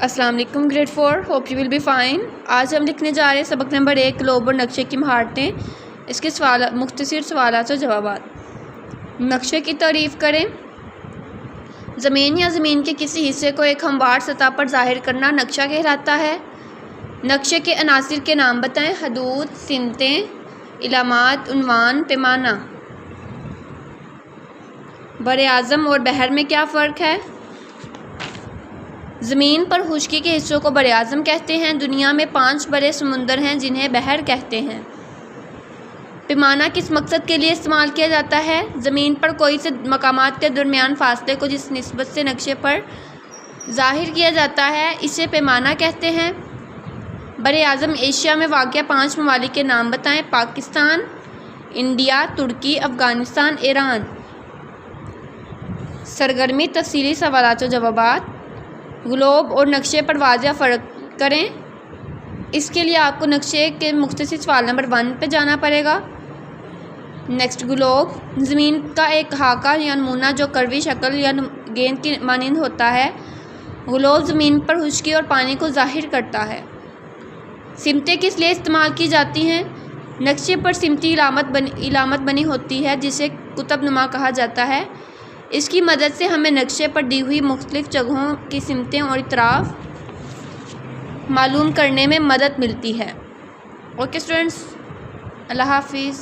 अस्सलाम वालेकुम grade 4, hope you will be fine. आज हम लिखने जा रहे हैं सबक नंबर 1 ग्लोब और नक्शे की महारतें। इसके सवाल मुख्तसर सवालात और जवाबात। नक्शे की तारीफ़ करें। ज़मीन या ज़मीन के किसी हिस्से को एक हमवार सतह पर ज़ाहिर करना नक्शा कहलाता है। नक्शे के अनासिर के नाम बताएं। हदूद, सिमतें, इलामात, उन्वान, पैमाना। बरे आज़म और बहर में क्या फ़र्क है? ज़मीन पर खुश्की के हिस्सों को बरे आज़म कहते हैं। दुनिया में 5 बड़े समुंदर हैं जिन्हें बहर कहते हैं। पैमाना किस मकसद के लिए इस्तेमाल किया जाता है? ज़मीन पर कोई से मकामात के दरमियान फासले को जिस निस्बत से नक्शे पर ज़ाहिर किया जाता है इसे पैमाना कहते हैं। बरे आज़म एशिया में वाक़या 5 ममालिक के नाम बताएं। पाकिस्तान, इंडिया, तुर्की, अफ़गानिस्तान, ईरान। सरगर्मी तफसीली सवालात और जवाबात। ग्लोब और नक्शे पर वाज़ेह फ़र्क करें। इसके लिए आपको नक्शे के मुख्तसर सवाल नंबर 1 पे जाना पड़ेगा। नेक्स्ट, ग्लोब ज़मीन का एक खाका या नमूना जो करवी शक्ल या गेंद की मानिंद होता है। ग्लोब ज़मीन पर खुश्की और पानी को ज़ाहिर करता है। सिमतें किस लिए इस्तेमाल की जाती हैं? नक्शे पर सिमती इलामत बनी होती है जिसे कुतब नुमा कहा जाता है। इसकी मदद से हमें नक्शे पर दी हुई मुख्तलिफ़ जगहों की सिमतें और इतराफ़ मालूम करने में मदद मिलती है। ओके स्टूडेंट्स, अल्लाह हाफिज़।